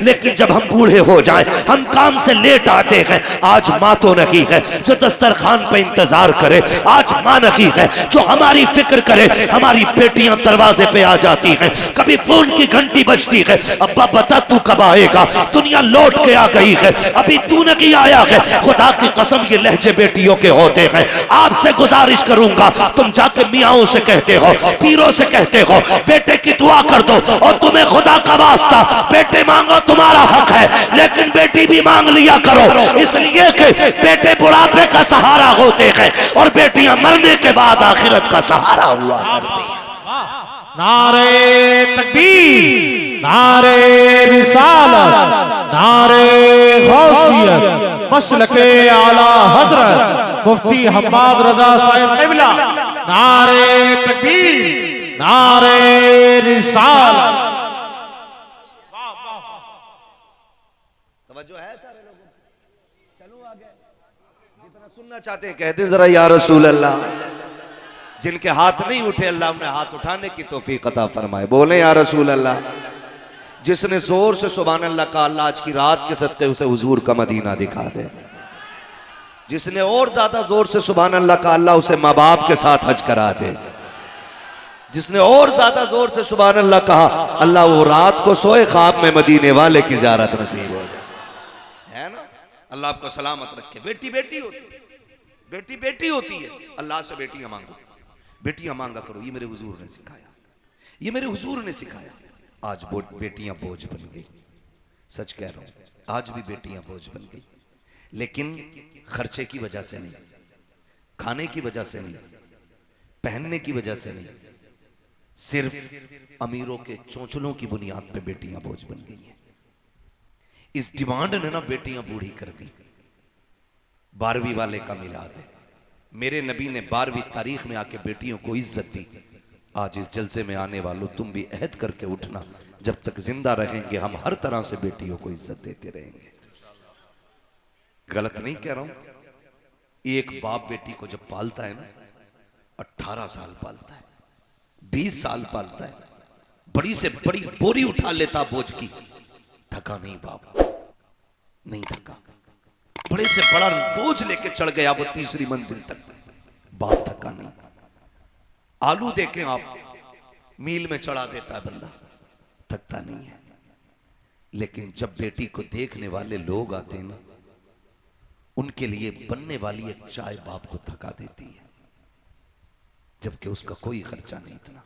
लेकिन जब हम बूढ़े हो जाएं, हम काम से लेट आते हैं। आज माँ तो नहीं है जो दस्तरखान पे इंतजार करे, आज माँ नहीं है जो हमारी फिक्र करे। हमारी बेटियां दरवाजे पे आ जाती हैं, कभी फोन की घंटी बजती है, अब्बा बता तू कब आएगा, दुनिया लौट के आ गई है, अभी तू नहीं आया है। खुदा की कसम ये लहजे बेटियों के होते हैं। आपसे गुजारिश करूंगा, तुम जाके मियाओं से कहते हो, पीरों से कहते हो, बेटे की दुआ कर दो, और तुम्हें खुदा का वास्ता बेटे मांगो, तुम्हारा हक है, लेकिन बेटी भी मांग लिया करो, इसलिए कि बेटे बुढ़ापे का सहारा होते हैं और बेटियां मरने के बाद आखिरत का सहारा हुआ करती हैं। नारे तकबीर, नारे रिसालत, नारे गौसियत, मसलके आला हजरत मुफ्ती हम्माद रजा साहिब क़िबला। नारे तकबीर, नारे रिसालत। तवज्जो है सारे लोगों, चलो आगे, जितना सुनना चाहते हैं कहते जरा या रसूल अल्लाह। जिनके हाथ नहीं उठे अल्लाह उन्हें हाथ उठाने की तौफीक अता फरमाए, बोले या रसूल अल्लाह। जिसने जोर से सुभान अल्लाह का, अल्लाह आज की रात के सदक़े उसे हुजूर का मदीना दिखा दे। जिसने और ज्यादा जोर से सुभान अल्लाह का, अल्लाह उसे माँ बाप के साथ हज करा दे। जिसने और ज्यादा जोर से सुभान अल्लाह कहा, अल्लाह वो रात को सोए ख्वाब में मदीने वाले की ज़ियारत नसीब हो जाए, है ना। अल्लाह आपको सलामत रखे। बेटी बेटी होती है, बेटी बेटी होती है। अल्लाह से बेटियां मांगो, बेटियां मांगा करो, ये मेरे हुजूर ने सिखाया, ये मेरे हुजूर ने सिखाया। आज बेटियां बोझ बन गई, सच कह रहा हूं, आज भी बेटियां बोझ बन गई, लेकिन खर्चे की वजह से नहीं, खाने की वजह से नहीं, पहनने की वजह से नहीं, सिर्फ अमीरों के चोंचलों की बुनियाद पे बेटियां बोझ बन गई हैं। इस डिमांड ने ना बेटियां बूढ़ी कर दी। 12वीं वाले का मिलाद है, मेरे नबी ने 12वीं तारीख में आके बेटियों को इज्जत दी। आज इस जलसे में आने वालों तुम भी अहद करके उठना, जब तक जिंदा रहेंगे हम हर तरह से बेटियों को इज्जत देते रहेंगे। गलत नहीं कह रहा हूं। एक बाप बेटी को जब पालता है ना, 18 साल पालता है, 20 साल पालता है, बड़ी से बड़ी बोरी उठा लेता बोझ की, थका नहीं बाप, नहीं थका। बड़े से बड़ा बोझ लेके चढ़ गया वो तीसरी मंजिल तक, बाप थका नहीं। आलू देखें आप, मील में चढ़ा देता है बंदा, थकता नहीं है। लेकिन जब बेटी को देखने वाले लोग आते हैं ना, उनके लिए बनने वाली एक चाय बाप को थका देती है, जबकि उसका कोई खर्चा नहीं इतना।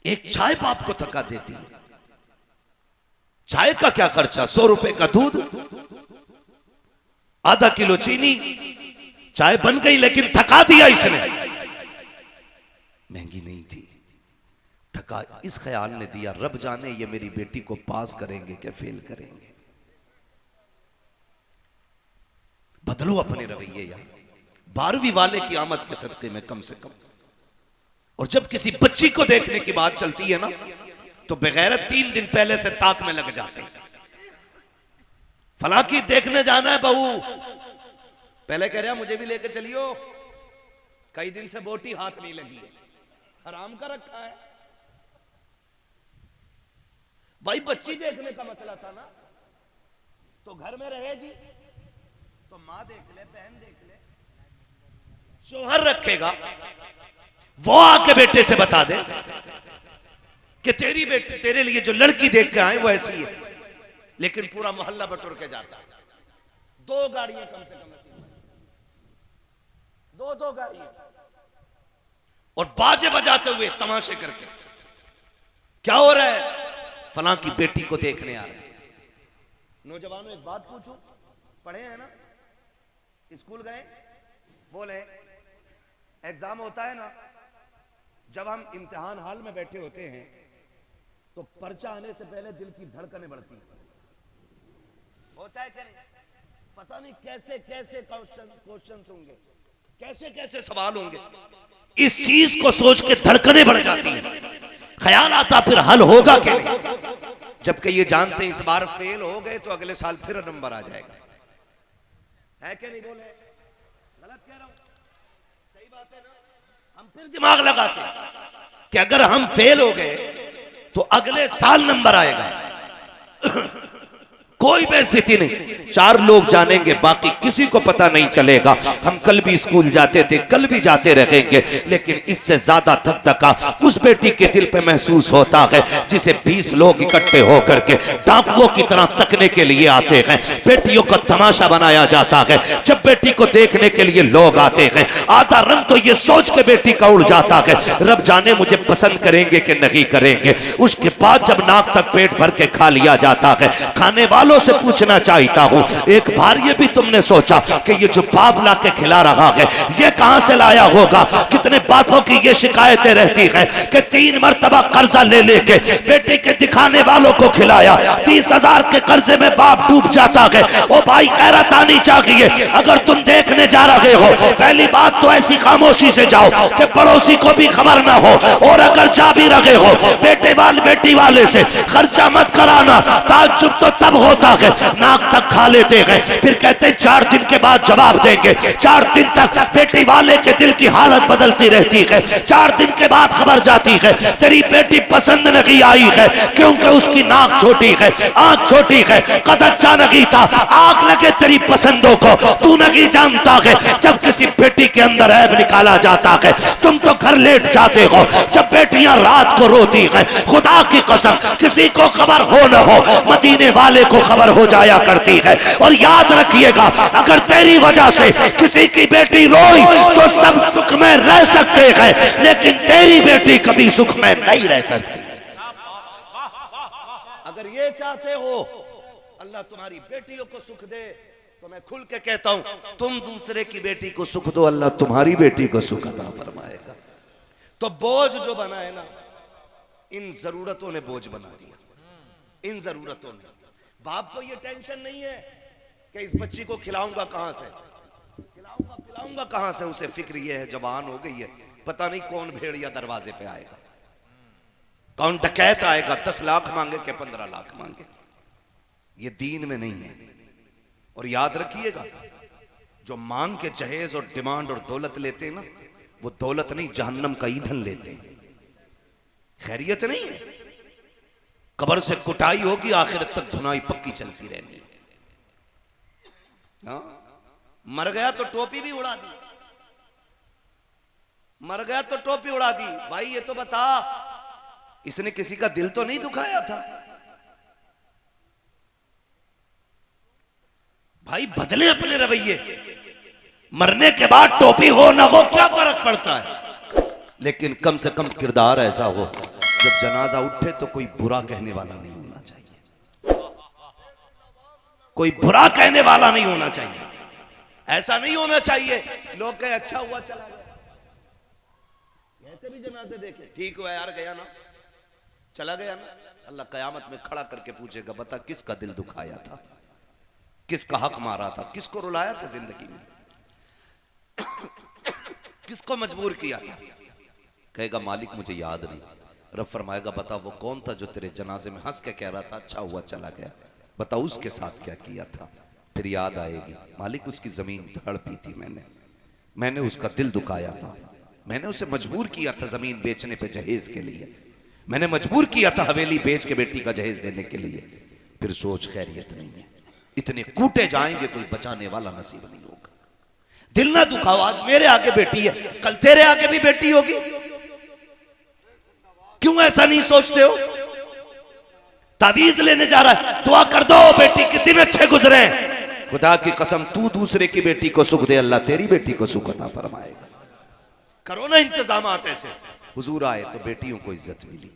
एक चाय बाप को थका देती है। चाय का क्या खर्चा, 100 रुपए का दूध, आधा किलो चीनी, चाय बन गई, लेकिन थका दिया इसने। महंगी नहीं थी, थका इस ख्याल ने दिया, रब जाने ये मेरी बेटी को पास करेंगे क्या फेल करेंगे। बदलो अपने रवैये यार। 12वीं वाले की आमद के सदके में कम से कम। और जब किसी बच्ची को देखने की बात चलती है ना, तो बगैरत 3 दिन पहले से ताक में लग जाते हैं। फला की देखने जाना है बहू, पहले कह रहा मुझे भी लेके चलियो, कई दिन से बोटी हाथ नहीं लगी है, हराम का रखा है भाई। बच्ची देखने का मसला था ना, तो घर में रहेगी तो मां देख ले, बहन देख ले, शोहर रखेगा, वो आके बेटे से बता दे कि तेरी बेटी, तेरे लिए जो लड़की देख के आए वो ऐसी है। लेकिन पूरा मोहल्ला बटोर के जाता है, 2 गाड़ियां कम से कम, 2 गाड़ियां, और बाजे बजाते हुए तमाशे करके, क्या हो रहा है, फलां की बेटी को देखने आ रहे हैं। नौजवानों एक बात पूछूं, पढ़े हैं ना, स्कूल गए, बोले एग्जाम होता है ना, जब हम इम्तिहान हॉल में बैठे होते हैं तो पर्चा आने से पहले दिल की धड़कनें बढ़ती हैं, होता है क्या नहीं? पता नहीं कैसे कैसे क्वेश्चंस होंगे, कैसे कैसे सवाल होंगे, इस चीज को सोच के धड़कनें बढ़ जाती हैं। ख्याल आता फिर हल होगा क्या नहीं, जबकि ये जानते हैं इस बार फेल हो गए तो अगले साल फिर नंबर आ जाएगा, है क्या नहीं? बोले गलत कह रहा हूं? सही बात है ना। हम फिर दिमाग लगाते हैं कि अगर हम फेल हो गए तो अगले साल नंबर आएगा, कोई बेइज्जती नहीं, 4 लोग जानेंगे, बाकी किसी को पता नहीं चलेगा। हम कल भी स्कूल जाते थे, कल भी जाते रहेंगे, लेकिन इससे ज्यादा धकधका उस बेटी के दिल पे महसूस होता है जिसे 20 लोग इकट्ठे होकर के डाकुओं की तरह तकने के लिए आते हैं। बेटियों का तमाशा बनाया जाता है। जब बेटी को देखने के लिए लोग आते हैं, आधा रंग तो ये सोच के बेटी का उड़ जाता है, रब जाने मुझे पसंद करेंगे कि नहीं करेंगे। उसके बाद जब नाक तक पेट भर के खा लिया जाता है, खाने वालों से पूछना चाहता हूं, एक बार ये भी तुमने सोचा कि ये जो बाप ला के खिला रहा है ये कहां से लाया होगा? कितने बापों की ये शिकायतें रहती हैं कि 3 मरतबा कर्जा ले लेके बेटी के दिखाने वालों को खिलाया, 30,000 के कर्जे में बाप डूब जाता है। ओ भाई, गैरत आनी चाहिए। अगर तुम देखने जा रहे हो, पहली बात तो ऐसी खामोशी से जाओ कि पड़ोसी को भी खबर ना हो, और अगर जा भी रहे हो बेटी वाले से खर्चा मत कराना। ताज्जुब तो तब होता है, नाक तक खा लेते हैं, फिर कहते हैं 4 दिन के बाद जवाब देंगे। 4 दिन तक बेटी वाले के दिल की हालत बदलती रहती है। 4 दिन के बाद खबर जाती है तेरी बेटी पसंद नहीं आई है, क्योंकि उसकी नाक छोटी है, आंख छोटी है, कद अच्छा नहीं था। आग लगे तेरी पसंदों को, तू नहीं जानता है जब किसी बेटी के अंदर ऐब निकाला जाता है तुम तो घर लेट जाते हो। जब बेटियां रात को रोती है, खुदा की कसम किसी को खबर हो न हो, मदीने वाले को खबर हो जाया करती है। और याद रखिएगा, अगर तेरी वजह से किसी की बेटी रोई तो सब सुख में रह सकते हैं, लेकिन तेरी बेटी कभी सुख में नहीं रह सकती। अगर ये चाहते हो अल्लाह तुम्हारी बेटियों को सुख दे, तो मैं खुल के कहता हूं, तुम दूसरे की बेटी को सुख दो, अल्लाह तुम्हारी बेटी को सुख अता फरमाएगा। तो बोझ जो बना है ना, इन जरूरतों ने बोझ बना दिया। इन जरूरतों ने, बाप को ये टेंशन नहीं है कि इस बच्ची को खिलाऊंगा कहां से, पिलाऊंगा कहां से। उसे फिक्र ये है, जवान हो गई है, पता नहीं कौन भेड़िया दरवाजे पे आएगा, कौन डकैत आएगा, 10 लाख मांगे कि 15 लाख मांगे। ये दीन में नहीं है। और याद रखिएगा, जो मांग के जहेज और डिमांड और दौलत लेते हैं ना, वो दौलत नहीं, जहन्नम का ईंधन लेते हैं। खैरियत नहीं है। कब्र से कुटाई होगी, आखिरत तक धुनाई पक्की चलती रहनी। हाँ? मर गया तो टोपी भी उड़ा दी, मर गया तो टोपी उड़ा दी। भाई ये तो बता, इसने किसी का दिल तो नहीं दुखाया था? भाई बदले अपने रवैये। मरने के बाद टोपी हो ना हो क्या फर्क पड़ता है, लेकिन कम से कम किरदार ऐसा हो, जब जनाजा उठे तो कोई बुरा कहने वाला नहीं होना चाहिए, कोई बुरा कहने वाला नहीं होना चाहिए। ऐसा नहीं होना चाहिए लोग कहे अच्छा हुआ चला गया। ऐसे भी जनाजे देखे, ठीक हुआ यार, गया ना, चला गया ना। अल्लाह कयामत में खड़ा करके पूछेगा, बता किसका दिल दुखाया था, किसका हक मारा था, किसको रुलाया था जिंदगी में, किसको मजबूर किया था। कहेगा मालिक मुझे याद नहीं। रब फरमाएगा बता वो कौन था जो तेरे जनाजे में हंस के कह रहा था अच्छा हुआ चला गया, बता उसके साथ क्या किया था। फिर याद आएगी, मालिक उसकी जमीन तड़पी थी, मैंने उसका दिल दुखाया था, मैंने उसे मजबूर किया था जमीन बेचने पे जहेज के लिए, मैंने मजबूर किया था हवेली बेच के बेटी का जहेज देने के लिए। फिर सोच खैरियत नहीं है, इतने कूटे जाएंगे कोई बचाने वाला नसीब नहीं होगा। दिल ना दुखाओ, आज मेरे आगे बेटी है, कल तेरे आगे भी बेटी होगी। क्यों ऐसा नहीं सोचते हो? तावीज लेने जा रहा है, दुआ कर दो बेटी के दिन अच्छे गुजरे। खुदा की कसम तू दूसरे की बेटी को सुख दे, अल्लाह तेरी बेटी को सुख अता फरमाएगा। करो ना इंतजामात ऐसे। हुजूर आए तो बेटियों को इज्जत मिली,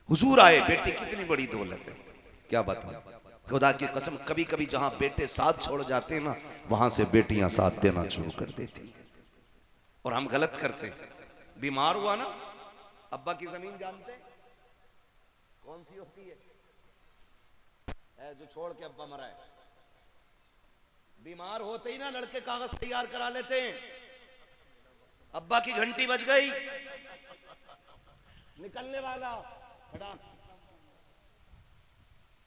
हुजूर आए, बेटी कितनी बड़ी दौलत है, क्या बताऊं। खुदा की कसम कभी कभी जहां बेटे साथ छोड़ जाते हैं ना, वहां से बेटियां साथ देना शुरू कर देती। और हम गलत करते। बीमार हुआ ना, अब्बा की जमीन जानते कौन सी होती है जो छोड़ के अब्बा मरा है। बीमार होते ही ना लड़के कागज तैयार करा लेते हैं, अब्बा की घंटी बज गई, निकलने वाला खड़ा।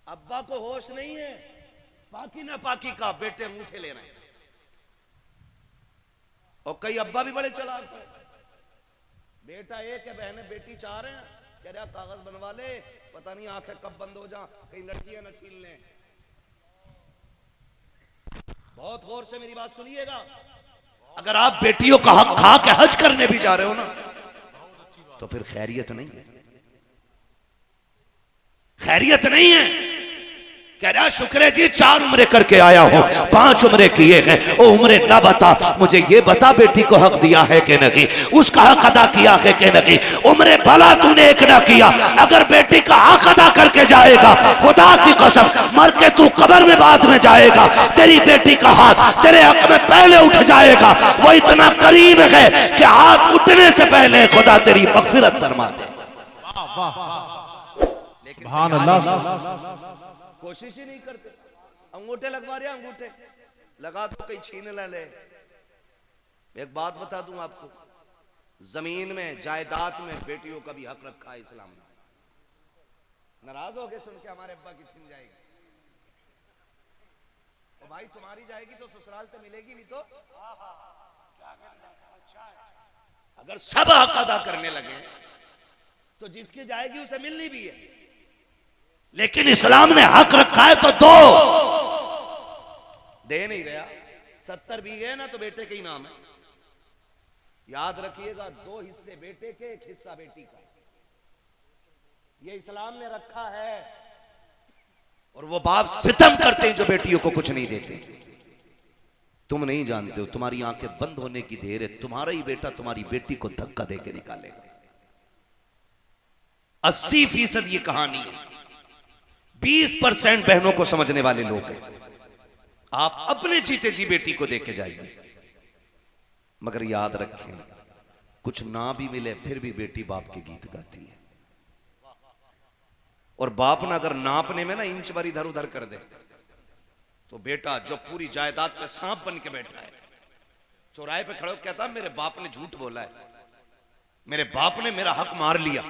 अब्बा को होश नहीं है पाकी ना पाकी का, बेटे अंगूठे ले रहे हैं। और कई अब्बा भी बड़े चालाक हैं, बेटा एक है, बहने बेटी 4 हैं, कह रहा कागज बनवा ले, पता नहीं आंखें कब बंद हो जा, कहीं लड़कियां न छीन लें। बहुत गौर से मेरी बात सुनिएगा। अगर आप बेटियों का हक खा के हज करने भी जा रहे हो ना, तो फिर खैरियत नहीं है, खैरियत नहीं है। कह रहा शुक्र है जी 4 उम्रे करके आया हूं, 5 उम्रे किए हैं। ओ उम्रे ना बता, मुझे ये बता बेटी को हक दिया है कि नहीं, उसका हक अदा किया है कि नहीं। उम्रे भला तूने एक ना किया, अगर बेटी का हक अदा करके जाएगा, खुदा की कसम मर के तू कब्र में बाद में जाएगा, तेरी बेटी का हाथ तेरे हक में पहले उठ जाएगा। वो इतना करीब है कि हाथ उठने से पहले खुदा तेरी मगफिरत फरमा दे। सुभान अल्लाह। कोशिश ही नहीं करते। अंगूठे लगवा रहे, अंगूठे लगा दो कहीं छीन ना ले। एक बात बता दूं आपको, जमीन में जायदाद में बेटियों का भी हक रखा है इस्लाम ने। नाराज हो गए सुन के हमारे अब्बा की छीन जाएगी, तो भाई तुम्हारी जाएगी तो ससुराल से मिलेगी भी तो। अगर सब हक अदा करने लगे तो जिसकी जाएगी उसे मिलनी भी है। लेकिन इस्लाम ने हक रखा है तो दो, दे नहीं गया। 70 बीघे ना तो बेटे के ही नाम है। याद रखिएगा, 2 हिस्से बेटे के, 1 हिस्सा बेटी का, ये इस्लाम ने रखा है। और वो बाप सितम करते हैं जो बेटियों को कुछ नहीं देते। तुम नहीं जानते हो, तुम्हारी आंखें बंद होने की देर है, तुम्हारा ही बेटा तुम्हारी बेटी को धक्का देके निकालेगा। 80% ये कहानी है। 20% बहनों को समझने वाले लोग हैं। आप अपने जीते जी बेटी को देके जाइए, मगर याद रखें कुछ ना भी मिले फिर भी बेटी बाप के गीत गाती है। और बाप ना अगर नापने में ना इंच भर इधर उधर कर दे, तो बेटा जो पूरी जायदाद पे सांप बन के बैठा है, चौराहे पे खड़े कहता मेरे बाप ने झूठ बोला है, मेरे बाप ने मेरा हक मार लिया।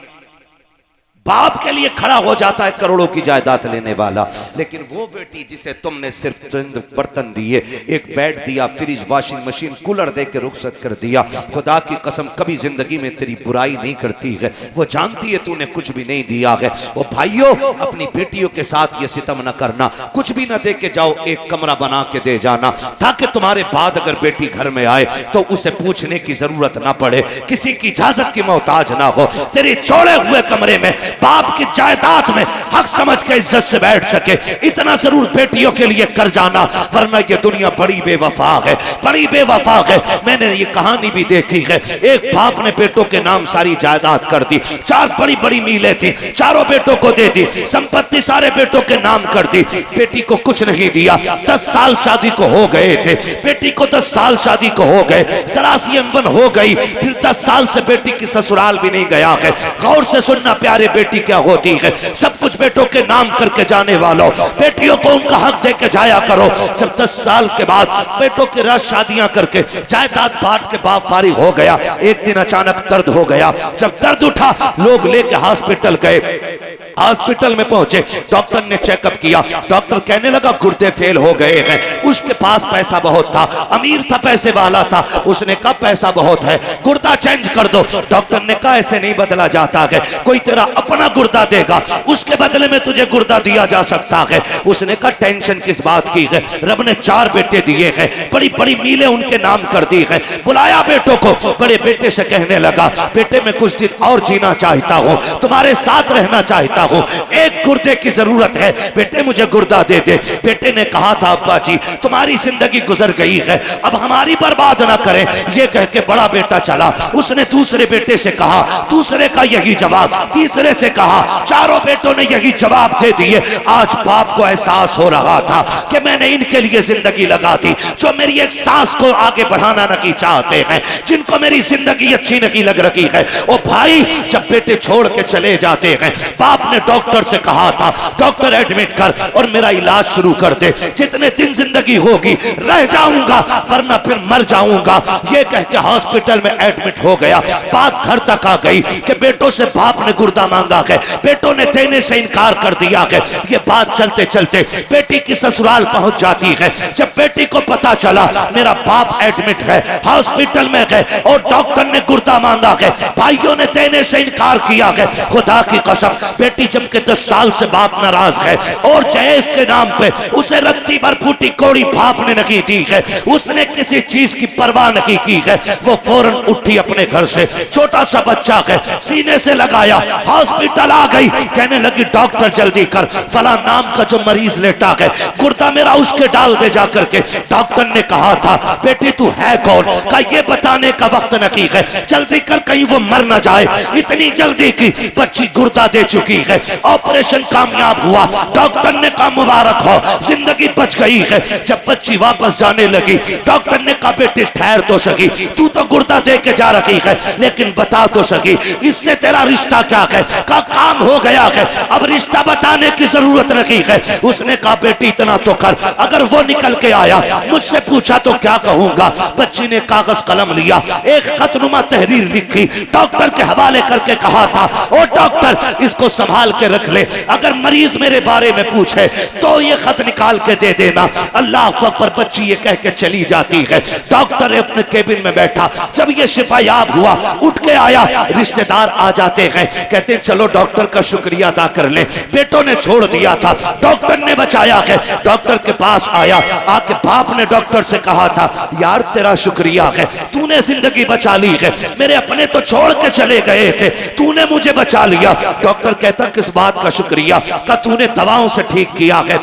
बाप के लिए खड़ा हो जाता है करोड़ों की जायदाद लेने वाला। लेकिन वो बेटी जिसे तुमने सिर्फ चंद बर्तन दिए, एक बेड दिया, फ्रिज, वॉशिंग मशीन, कूलर दे के रुखसत कर दिया, खुदा की कसम कभी जिंदगी में तेरी बुराई नहीं करती है। वो जानती है तूने कुछ भी नहीं दिया है। वो भाइयों, अपनी बेटियों के साथ ये सितम न करना। कुछ भी न दे के जाओ, एक कमरा बना के दे जाना, ताकि तुम्हारे बाद अगर बेटी घर में आए तो उसे पूछने की जरूरत ना पड़े, किसी की इजाजत की मोहताज ना हो। तेरे छोड़े हुए कमरे में बाप की जायदाद में हक समझ के इज्जत से बैठ सके, इतना जरूर बेटियों के लिए कर जाना, वरना ये दुनिया बड़ी बेवफा है, बड़ी बेवफा है। मैंने ये कहानी भी देखी है। एक बाप ने बेटों के नाम सारी जायदाद कर दी, 4 बड़ी बड़ी मीलें थी, चारों बेटों को दे दी, संपत्ति सारे बेटों के नाम कर दी, बेटी को कुछ नहीं दिया। 10 साल शादी को हो गए थे, बेटी को 10 साल शादी को हो गए, जरा सी अनबन हो गई, फिर 10 साल से बेटी की ससुराल भी नहीं गया है। गौर से सुनना प्यारे, बेटी क्या होती है। सब कुछ बेटों के नाम करके जाने वालों, बेटियों को उनका हक दे के जाया करो। जब 10 साल के बाद बेटों के रात शादियां करके जायदाद बांट के बाप फारिग हो गया, एक दिन अचानक दर्द हो गया। जब दर्द उठा, लोग लेके हॉस्पिटल गए। हॉस्पिटल में पहुंचे, डॉक्टर ने चेकअप किया, डॉक्टर कहने लगा गुर्दे फेल हो गए हैं। उसके पास पैसा बहुत था, अमीर था, पैसे वाला था। उसने कहा पैसा बहुत है, गुर्दा चेंज कर दो। डॉक्टर ने कहा ऐसे नहीं बदला जाता है, कोई तेरा अपना गुर्दा देगा, उसके बदले में तुझे गुर्दा दिया जा सकता है। उसने कहा टेंशन किस बात की है, रब ने 4 बेटे दिए हैं, बड़ी बड़ी मीलें उनके नाम कर दी है। बुलाया बेटों को, बड़े बेटे से कहने लगा बेटे मैं कुछ दिन और जीना चाहता हूँ, तुम्हारे साथ रहना चाहता हूँ, एक गुर्दे की जरूरत है, बेटे मुझे गुर्दा दे दे। बेटे ने कहा था अब्बा जी तुम्हारी जिंदगी गुजर गई है, अब हमारी बर्बाद ना करें। ये कह के बड़ा बेटा चला। उसने दूसरे बेटे से कहा, दूसरे का यही जवाब, तीसरे से कहा, चारों बेटों ने यही जवाब दे दिए। आज बाप को एहसास हो रहा था कि मैंने इनके लिए जिंदगी लगा दी, जो मेरी एक सांस को आगे बढ़ाना नहीं चाहते हैं, जिनको मेरी जिंदगी अच्छी नहीं लग रही है। ओ भाई, जब बेटे छोड़ के चले जाते हैं, बाप ने डॉक्टर से कहा था डॉक्टर एडमिट कर और मेरा इलाज शुरू कर दे, जितने दिन जिंदगी होगी रह जाऊंगा वरना फिर मर जाऊंगा। ये कह के हॉस्पिटल में एडमिट हो गया। बात घर तक आ गई कि बेटों से बाप ने गुर्दा मांग मांगा है, बेटों ने देने से इनकार कर दिया है। ये बात चलते चलते बेटी की ससुराल पहुंच जाती है। जब बेटी को पता चला मेरा बाप एडमिट है, हॉस्पिटल में है और डॉक्टर ने गुर्दा मांगा है, भाइयों ने देने से इनकार किया है, खुदा की कसम बेटी जबकि 10 साल से बाप नाराज है और जहेज के नाम पे उसे रत्ती भर फूटी कोड़ी बाप ने नहीं दी है, उसने किसी चीज की परवाह नहीं की है। वो फौरन उठी अपने घर से, छोटा सा बच्चा है सीने से लगाया, हॉस्पिटल आ गई, कहने लगी डॉक्टर जल्दी कर, फला नाम का जो मरीज लेटा है गुर्दा मेरा उसके डाल दे जा करके। डॉक्टर ने कहा था बेटी तू है कौन, का ये बताने का वक्त नहीं है, जल्दी कर कहीं वो मर ना जाए। इतनी जल्दी की बच्ची गुर्दा दे चुकी है, ऑपरेशन कामयाब हुआ, डॉक्टर ने कहा मुबारक हो, जिंदगी बच गई है। जब बच्ची वापस जाने लगी डॉक्टर ने कहा बेटी ठहर तो सकी, तू तो गुर्दा दे के जा रही है लेकिन बता तो सकी इससे तेरा रिश्ता क्या है, का काम हो गया है, अब रिश्ता बताने की जरूरत नहीं है। उसने कहा बेटी इतना तो कर, अगर वो निकल के आया मुझसे पूछा तो क्या कहूंगा। बच्ची ने कागज कलम लिया, एक खतनुमा तहरीर लिखी, डॉक्टर के हवाले करके कहा था ओ डॉक्टर इसको संभाल के रख ले, अगर मरीज मेरे बारे में पूछे तो ये खत निकाल के दे देना। अल्लाह अकबर। बच्ची ये कह के चली जाती है। डॉक्टर अपने केबिन में बैठा, जब ये शिफायाब हुआ उठ के आया, रिश्तेदार आ जाते हैं, कहते चलो डॉक्टर का शुक्रिया अदा कर ले, बेटों ने छोड़ दिया था डॉक्टर ने बचाया है। डॉक्टर के पास आया, आके बाप ने डॉक्टर से कहा था यार तेरा शुक्रिया है, तूने जिंदगी बचा ली है, मेरे अपने तो छोड़ के चले गए थे, तूने मुझे बचा लिया। डॉक्टर कहता किस बात का शुक्रिया, का तूने दवाओं से ठीक किया है।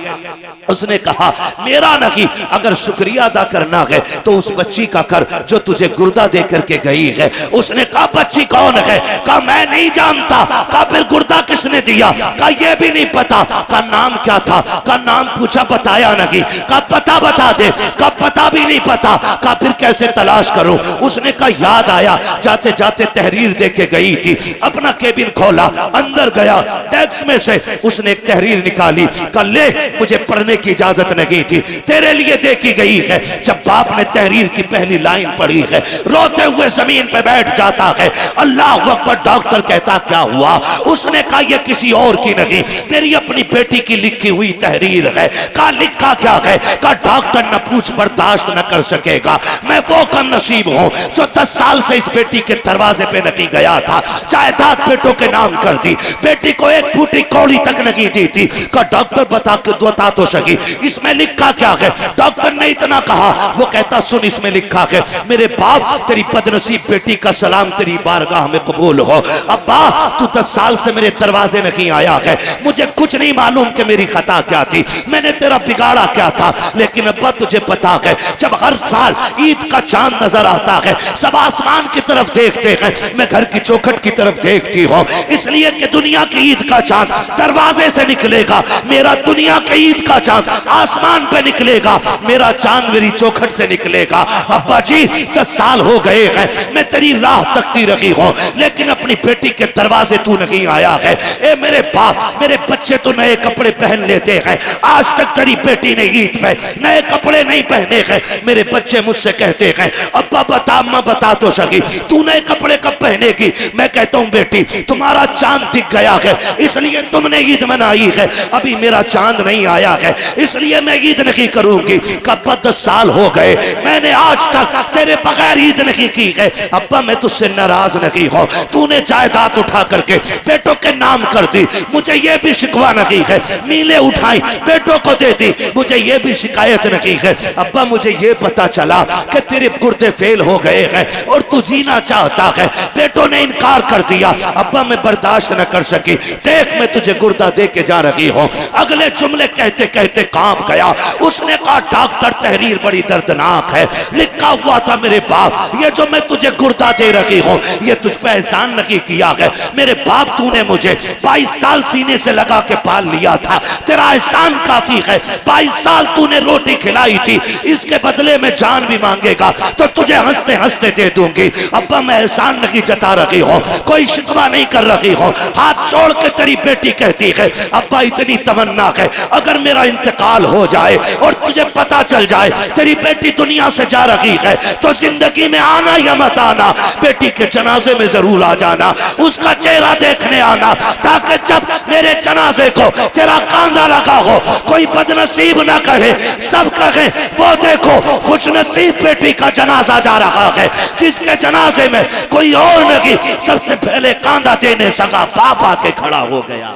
उसने कहा मेरा नहीं, अगर शुक्रिया अदा करना है तो उस बच्ची का कर जो तुझे गुर्दा दे करके गई है। उसने कहा बच्ची कौन है, कहा मैं नहीं जानता, कहा फिर गुर्दा किसने दिया, कहा यह भी नहीं पता, कहा नाम क्या था, कहा नाम पूछा बताया नहीं, कहा पता बता दे, कहा पता भी नहीं पता, कहा फिर कैसे तलाश करूं। उसने कहा याद आया जाते जाते तहरीर दे के गई थी, अपना केबिन खोला, अंदर गया, डेस्क में से उसने एक तहरीर निकाली, कहा ले मुझे पढ़ने की इजाजत नहीं थी, तेरे लिए देखी गई है। जब बाप ने तहरीर की पहली लाइन पढ़ी है रोते हुए जमीन पे बैठ जाता है। अल्लाह अकबर। डॉक्टर कहता क्या हुआ, उसने कहा यह किसी और की नहीं, मेरी अपनी बेटी की लिखी हुई तहरीर है। कहा लिखा क्या है, कहा डॉक्टर न पूछ बर्दाश्त न कर सकेगा, मैं वो कम नसीब हूं जो 10 साल से इस बेटी के दरवाजे पे नहीं गया था, जायदाद बेटों के नाम कर दी, बेटी को एक फूटी कौड़ी तक नहीं दी थी। कहा डॉक्टर बता तो सकी इसमें लिखा क्या है। डॉक्टर ने इतना कहा, वो कहता सुन इसमें लिखा है मेरे बाप तेरी बदनसीब बेटी का सलाम तेरी बारगाह में कबूल हो। अब्बा तू 10 साल से मेरे दरवाजे नहीं आया है, मुझे कुछ नहीं मालूम कि मेरी खता क्या थी, मैंने तेरा बिगाड़ा क्या था, लेकिन अब्बा तुझे पता है जब हर साल ईद का चांद नजर आता है सब आसमान की तरफ देखते हैं, मैं घर की चौखट की तरफ देखती हूँ, इसलिए कि दुनिया की ईद का चांद दरवाजे से निकलेगा, मेरा दुनिया की ईद का चांद आसमान पे निकलेगा, मेरा चांद मेरी चौखट से निकलेगा। अब्बा जी 10 साल हो गए हैं मैं तेरी राह तकती रही हूँ, लेकिन अपनी बेटी के दरवाजे तू नहीं आया है। ए मेरे बाप मेरे बच्चे तो नए कपड़े पहन लेते हैं, आज तक तेरी बेटी ने ईद पे नए कपड़े नहीं पहने हैं। मेरे बच्चे मुझसे कहते हैं अब्बा बता, मैं बता तो सकी तू नए कपड़े कब पहनेगी। मैं कहता हूँ बेटी तुम्हारा चांद दिख गया है इसलिए तुमने ईद मनाई है, अभी मेरा चांद नहीं आया है इसलिए मैं ईद नहीं करूंगी। कब 10 साल हो गए मैंने आज तक तेरे बगैर ईद नहीं की है। अब्बा मैं तुझसे नाराज नहीं हूं, तूने जायदाद उठा करके बेटों के नाम कर दी, मुझे ये भी शिकवा नहीं है, मीले उठाई बेटों को दे दी, मुझे ये भी शिकायत नहीं है। अब्बा मुझे ये पता चला कि तेरे गुर्दे फेल हो गए हैं और तू जीना चाहता है, बेटों ने इनकार कर दिया। अब्बा मैं बर्दाश्त न कर सकी, देख मैं तुझे गुर्दा दे के जा रही हूँ। अगले जुमले कहते कहते कांप गया। उसने कहा डॉक्टर तहरीर बड़ी दर्दनाक है, लिखा हुआ था मेरे बाप ये जो मैं तुझे गुर्दा दे रही हूँ ये तुझ पे एहसान नहीं किया है, मेरे बाप तूने मुझे 22 साल सीने से लगा के पाल लिया था, तेरा एहसान काफी है, 22 साल तूने रोटी खिलाई थी, इसके बदले में जान भी मांगेगा तो तुझे हंसते हंसते दे दूंगी। अब्बा मैं एहसान नहीं जता रही हूँ, कोई शिकवा नहीं कर रही हूँ, हाथ छोड़ के तेरी बेटी कहती है अब्बा इतनी तमन्ना है अगर मेरा इंतकाल हो जाए और तुझे पता चल जाए तेरी बेटी दुनिया से जा रही है तो जिंदगी में आना या मत आना, बेटी के जनाजे में जरूर आ जाना, उसका चेहरा देख देखने आना, ताकि जब मेरे जनाजे को तेरा कांधा लगा हो कोई बदनसीब ना कहे, सब कहे वो देखो खुश नसीब बेटी का जनाजा जा रहा है, जिसके जनाजे में कोई और नहीं, सबसे पहले कांधा देने सका बाप आके खड़ा हो गया।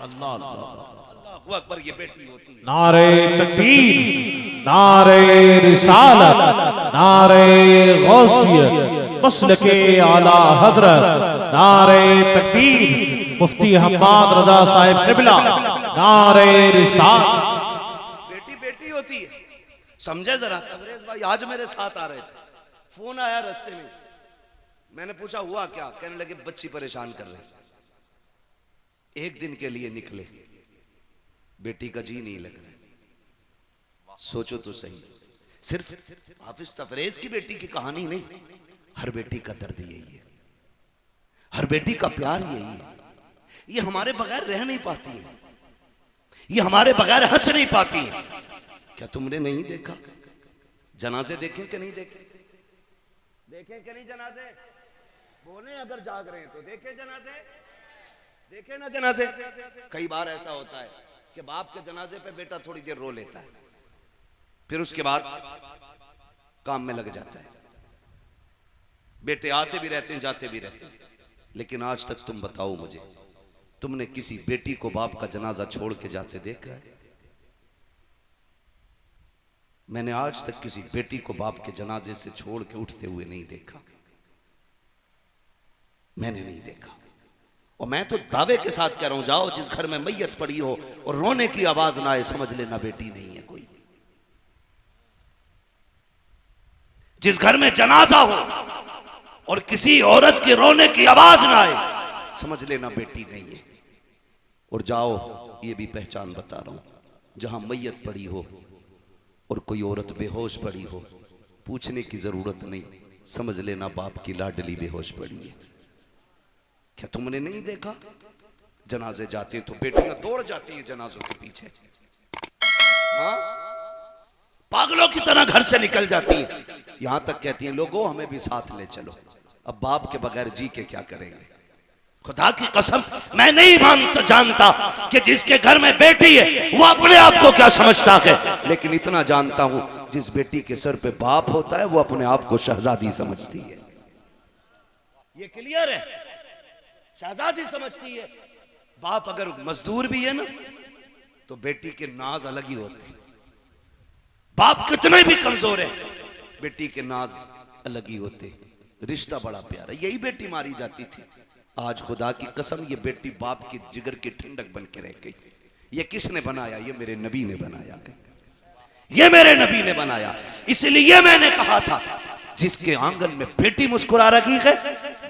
अल्लाह अल्लाहू अकबर, ये बेटी होती है। नारे तकबीर, नारे रिसालत, नारे गौसियत, मसलके आला हजरत, नारे तकबीर, मुफ्ती हम्माद रजा साहिब किबला, नारे रिसालत। बेटी बेटी होती है, समझे जरा। तबरेज भाई आज मेरे साथ आ रहे थे, फोन आया रास्ते में, मैंने पूछा हुआ क्या, कहने लगे बच्ची परेशान कर रही, एक दिन के लिए निकले, बेटी का जी नहीं लग रहा। सोचो तो सही, सिर्फ हाफिज तफरेज की बेटी की कहानी नहीं, हर बेटी का दर्द यही है, हर बेटी का प्यार यही है। ये हमारे बगैर रह नहीं पाती है, ये हमारे बगैर हंस नहीं पाती है। क्या तुमने नहीं देखा जनाजे, देखे कि नहीं देखे, देखे कि नहीं जनाजे, बोले अगर जाग रहे हैं तो देखे जनाजे, देखे ना जनाजे। कई बार ऐसा होता है कि बाप के जनाजे पे बेटा थोड़ी देर रो लेता है, फिर उसके बाद काम में लग जाता है। बेटे आते भी रहते हैं जाते भी रहते हैं, लेकिन आज तक तुम बताओ मुझे, तुमने किसी बेटी को बाप का जनाजा छोड़ के जाते देखा है? मैंने आज तक किसी बेटी को बाप के जनाजे से छोड़ के उठते हुए नहीं देखा, मैंने नहीं देखा। और मैं तो दावे के साथ कह रहा हूं, जाओ जिस घर में मैयत पड़ी हो और रोने की आवाज ना आए, समझ लेना बेटी नहीं है कोई। जिस घर में जनाजा हो और किसी औरत के रोने की आवाज ना आए, समझ लेना बेटी नहीं है। और जाओ, ये भी पहचान बता रहा हूं, जहां मैयत पड़ी हो और कोई औरत बेहोश पड़ी हो, पूछने की जरूरत नहीं, समझ लेना बाप की लाडली बेहोश पड़ी है। क्या तुमने नहीं देखा? जनाजे जाते तो बेटियां दौड़ जाती हैं जनाजों के पीछे, हाँ, पागलों की तरह घर से निकल जाती हैं, यहां तक कहती हैं लोगों हमें भी साथ ले चलो। अब बाप के बगैर जी के क्या करेंगे? खुदा की कसम मैं नहीं जानता कि जिसके घर में बेटी है वो अपने आप को क्या समझता है, लेकिन इतना जानता हूं जिस बेटी के सर पे बाप होता है वो अपने आप को शहजादी समझती है। ये क्लियर है, शहजादी समझती है। बाप अगर मजदूर भी है ना तो बेटी के नाज अलग ही होते हैं। बाप कितने भी कमजोर है, बेटी के नाज अलग ही होते हैं, रिश्ता बड़ा प्यारा। यही बेटी मारी जाती थी, आज खुदा की कसम ये बेटी बाप की जिगर की ठंडक बन के रह गई। ये किसने बनाया? ये मेरे नबी ने बनाया, ये मेरे नबी ने बनाया। इसलिए मैंने कहा था जिसके आंगन में बेटी मुस्कुरा रही है,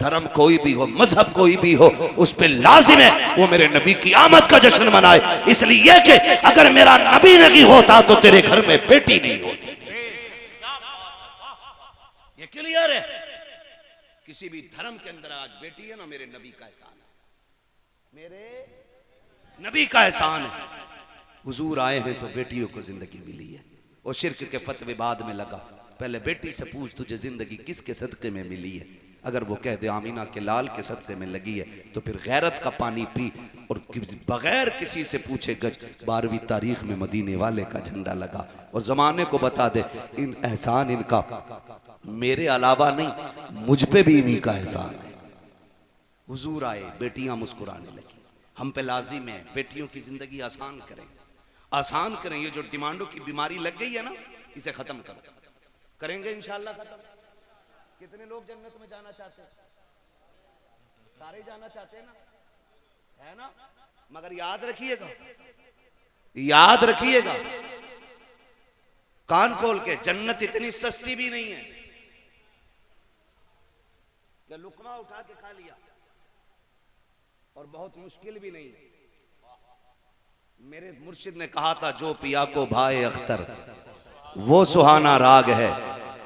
धर्म कोई भी हो, मजहब कोई भी हो, उस पे लाजिम है वो मेरे नबी की आमद का जश्न मनाए। इसलिए कि अगर मेरा नबी नहीं होता तो तेरे घर में बेटी नहीं होती। ये क्लियर है। किसी भी धर्म के अंदर आज बेटी है ना, मेरे नबी का एहसान है, मेरे नबी का एहसान है। हुजूर आए हैं तो बेटियों को जिंदगी मिली है। और शिर्क के फतवे बाद में लगा, पहले बेटी से पूछ तुझे जिंदगी किसके सदके में मिली है। अगर वो कह दे आमीना के लाल के सदके में लगी है तो फिर गैरत का पानी पी और बगैर किसी से पूछे गज 12वीं तारीख में मदीने वाले का झंडा लगा। और जमाने को बता दे इन एहसान इनका मेरे अलावा नहीं, मुझ पे भी इन्हीं का एहसान है। हुजूर आए, बेटियां मुस्कुराने लगी। हम पे लाजिम है बेटियों की जिंदगी आसान करें, आसान करें। ये जो डिमांडों की बीमारी लग गई है ना, इसे खत्म करो। करेंगे इंशाल्लाह खत्म। कितने लोग जन्नत में जाना चाहते हैं? सारे जाना चाहते हैं ना, है ना? मगर याद रखिएगा, याद रखिएगा, कान खोल के, जन्नत इतनी सस्ती भी नहीं है कि लुकमा उठा के खा लिया, और बहुत मुश्किल भी नहीं है। मेरे मुर्शिद ने कहा था जो पिया को भाए अख्तर वो सुहाना राग है,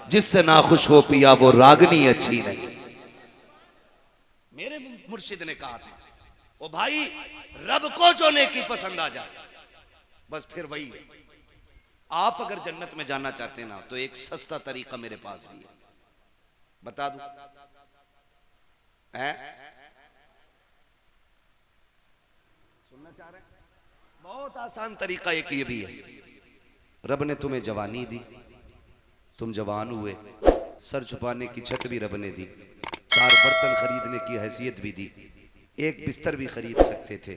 जिससे नाखुश हो पिया वो रागनी अच्छी नहीं। मेरे मुर्शिद ने कहा था ओ भाई, रब को जो नेकी पसंद आ जाए बस फिर वही है। आप अगर जन्नत में जाना चाहते हैं ना तो एक सस्ता तरीका मेरे पास भी है, बता दूं है? सुनना चाह रहे हैं? बहुत आसान तरीका एक ये भी है, रब ने तुम्हें जवानी दी, तुम जवान हुए, सर छुपाने की छत भी रब ने दी, 4 बर्तन खरीदने की हैसियत भी दी, एक बिस्तर भी खरीद सकते थे।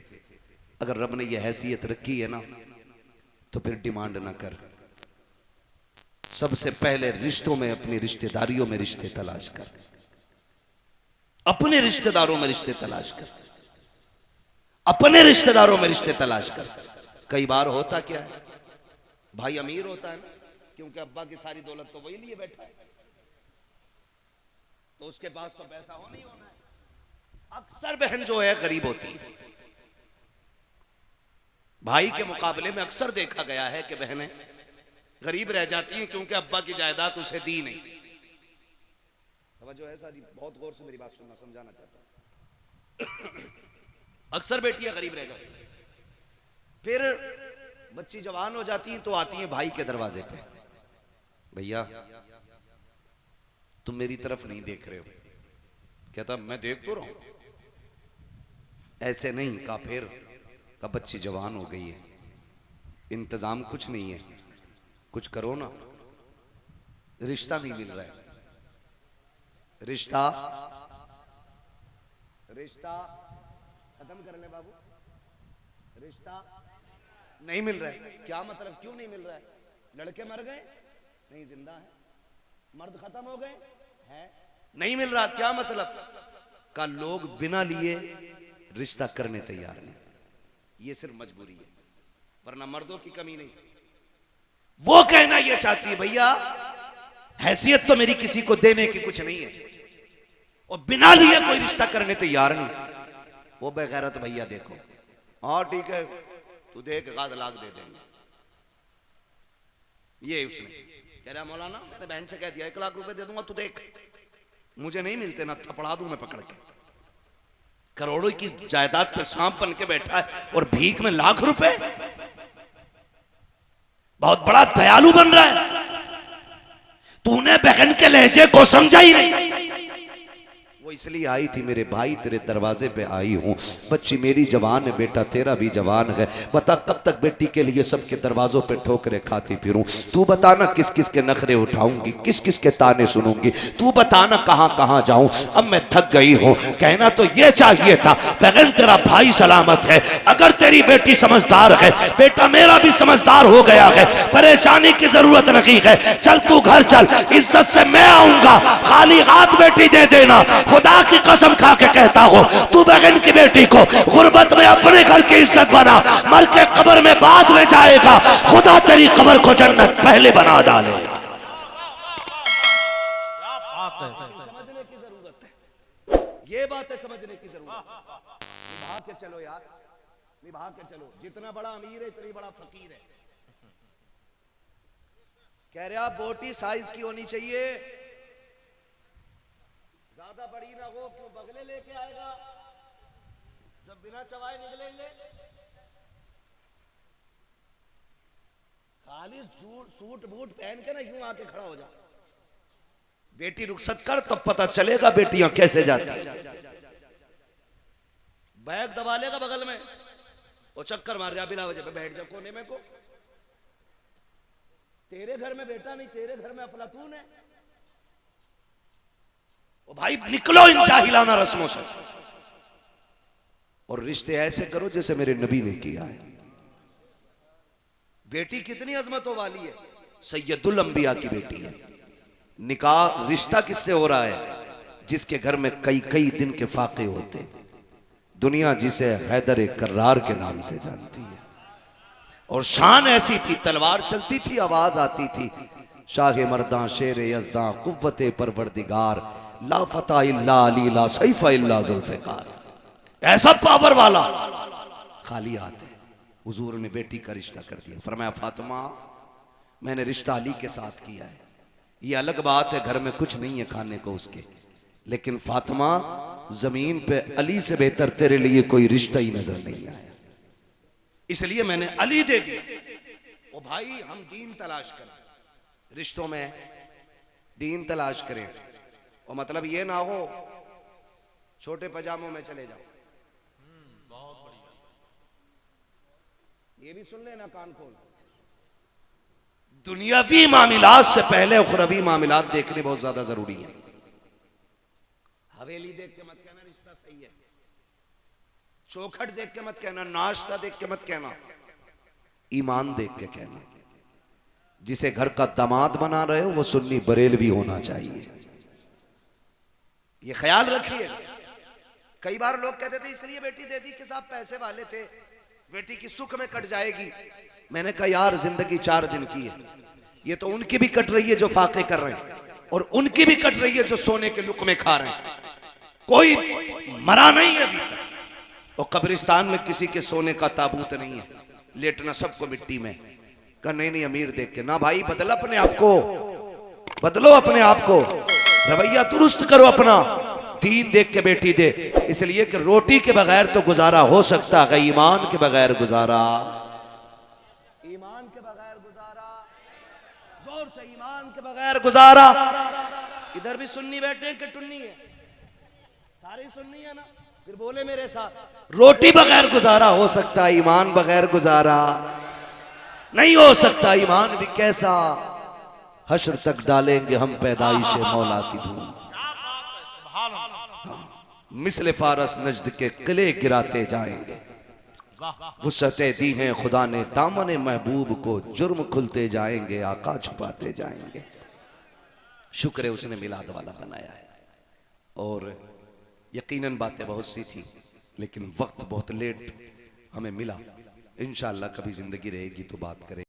अगर रब ने यह हैसियत रखी है ना, तो फिर डिमांड ना कर। सबसे पहले रिश्तों में, अपनी रिश्तेदारियों में रिश्ते तलाश कर, अपने रिश्तेदारों में रिश्ते तलाश कर, अपने रिश्तेदारों में रिश्ते तलाश कर। कई बार होता क्या है, भाई अमीर होता है ना, क्योंकि अब्बा की सारी दौलत तो वही लिए बैठा है, तो उसके पास तो पैसा हो नहीं होना है। अक्सर बहन जो है गरीब होती है, भाई के मुकाबले में अक्सर देखा गया है कि बहनें गरीब रह जाती हैं, क्योंकि अब्बा की जायदाद उसे दी नहीं। समझो है सारी, बहुत गौर से मेरी बात सुनना, समझाना चाहता हूं। अक्सर बेटियां गरीब रह जाती हैं, फिर बच्ची जवान हो जाती हैं तो आती हैं भाई के दरवाजे पे, भैया तुम मेरी तरफ नहीं देख रहे हो। कहता मैं देख तो रहा हूं। ऐसे नहीं कहा, फिर का बच्ची जवान हो गई है, इंतजाम कुछ नहीं है, कुछ करो ना, रिश्ता नहीं मिल रहा है। रिश्ता रिश्ता खत्म कर ले बाबू, रिश्ता नहीं मिल रहा है। क्या मतलब, क्यों नहीं मिल रहा है? लड़के मर गए? नहीं, जिंदा है। मर्द खत्म हो गए हैं? नहीं मिल रहा। क्या मतलब? का लोग बिना लिए रिश्ता करने तैयार नहीं। ये सिर्फ मजबूरी है, वरना मर्दों की कमी नहीं। वो कहना ये चाहती है, भैया हैसियत तो मेरी किसी को देने की कुछ नहीं है, और बिना लिए कोई रिश्ता करने तैयार नहीं। वो बेगैरत भैया देखो, हाँ ठीक है तू देख, 1 लाख दे देंगे। ये उसने कह रहा, मौलाना मैंने बहन से कह दिया 1 लाख रुपए दे दूंगा, तू देख, मुझे नहीं मिलते ना थपड़ा दूं मैं पकड़ के। करोड़ों की जायदाद पे सांप बन के बैठा है और भीख में 1 लाख रुपए। बहुत बड़ा दयालु बन रहा है, तूने बहन के लहजे को समझा ही नहीं। वो इसलिए आई थी, मेरे भाई तेरे दरवाजे पे आई हूं, बच्ची मेरी जवान है, बेटा तेरा भी जवान है, बता कब तक बेटी के लिए सबके दरवाजों पे ठोकरे खाती फिरूं? तू बताना किस किस के नखरे उठाऊंगी, किस किस के ताने सुनूंगी, तू बताना कहां कहां जाऊं। अब मैं थक गई हूं। कहना तो ये चाहिए था, बहन तेरा भाई सलामत है, अगर तेरी बेटी समझदार है, बेटा मेरा भी समझदार हो गया है, परेशानी की जरूरत नहीं है, चल तू घर चल, इज्जत से मैं आऊंगा, खाली हाथ बेटी दे देना। खुदा की कसम खा के कहता हूं, तू बहन की बेटी को गुर्बत में अपने घर की इज्जत बना, मर के कब्र में बाद में जाएगा, खुदा तेरी कब्र को जन्नत पहले बना डाले। समझने की जरूरत है, ये बात है समझने की जरूरत है। निभा के चलो यार, निभा के चलो। जितना बड़ा अमीर है इतनी बड़ा फकीर है। कह रहे आप बोटी साइज की होनी चाहिए, ज्यादा बड़ी ना हो, क्यों बगले लेके आएगा जब बिना चवाए निकलेंगे। खाली सूट बूट पहन के ना यूं आके खड़ा हो जा, बेटी रुखसत कर तब पता चलेगा बेटियां कैसे जाती। बैग दबा लेगा बगल में, वो चक्कर मार रहा बिना वजह पे, बैठ जा कोने में को। तेरे घर में बेटा नहीं, तेरे घर में अफलातून है। ओ भाई निकलो इन जाहिलाना रस्मों से, और रिश्ते ऐसे करो जैसे मेरे नबी ने किया है। बेटी कितनी अजमतों वाली है, सैयदुल अंबिया की बेटी है। निकाह रिश्ता किससे हो रहा है? जिसके घर में कई कई दिन के फाके होते। दुनिया जिसे हैदर कर्रार के नाम से जानती है, और शान ऐसी थी, तलवार चलती थी आवाज आती थी, शाह मर्दा शेर यज़दा कुव्वते परवरदिगार, ला फता इल्ला अली ला सैफा इल्ला जुल्फ़िकार। ऐसा पावर वाला खाली हाथ है। हुजूर ने बेटी का रिश्ता कर दिया। फरमाया फातिमा मैंने रिश्ता अली के साथ किया है। ये अलग बात है घर में कुछ नहीं है खाने को उसके, लेकिन फातिमा जमीन पे अली से बेहतर तेरे लिए कोई रिश्ता ही नजर नहीं आया, इसलिए मैंने अली दे दिया। ओ भाई हम दीन तलाश करें, रिश्तों में दीन तलाश करें, और मतलब ये ना हो छोटे पजामों में चले जाओ। ये भी सुन लेना कान खोल। दुनियावी मामलात से पहले उखरवी मामलात देखने बहुत ज्यादा जरूरी है। हवेली देख के मत कहना रिश्ता सही है, चौखट देख के मत कहना, नाश्ता देख के मत कहना, ईमान देख के कहना। जिसे घर का दामाद बना रहे हो वो सुन्नी बरेलवी होना चाहिए, ये ख्याल रखिए। कई बार लोग कहते थे इसलिए बेटी दे दी कि साहब पैसे वाले थे, बेटी की सुख में कट जाएगी। मैंने कहा यार जिंदगी 4 दिन की है, ये तो उनकी भी कट रही है जो फाके कर रहे हैं, और उनकी भी कट रही है जो सोने के लुक़मे खा रहे हैं। कोई मरा नहीं है अभी तक, और कब्रिस्तान में किसी के सोने का ताबूत नहीं है, लेटना सबको मिट्टी में। कहा नहीं अमीर देख के ना भाई, बदल अपने आप को, बदलो अपने आप को, रवैया दुरुस्त करो अपना, दीन देख के बेटी दे। इसलिए कि रोटी के बगैर तो गुजारा हो सकता है, ईमान के बगैर गुजारा, ईमान के बगैर गुजारा, जोर से ईमान के बगैर गुजारा। इधर भी सुन्नी बैठे कि टुन्नी है, सारी सुन्नी है ना, फिर बोले मेरे साथ, रोटी बगैर गुजारा हो सकता, ईमान बगैर गुजारा नहीं हो सकता। ईमान भी कैसा, हश्र तक डालेंगे हम पैदाइश मौला की धूम, मिसले फारस नजद के किले गिराते जाएंगे। वुसअतें दी हैं खुदा ने दामन महबूब को, जुर्म खुलते जाएंगे, आका छुपाते जाएंगे। शुक्र है उसने मिलाद वाला बनाया है। और यकीनन बातें बहुत सी थी, लेकिन वक्त बहुत लेट हमें मिला। इंशाअल्लाह कभी जिंदगी रहेगी तो बात करें।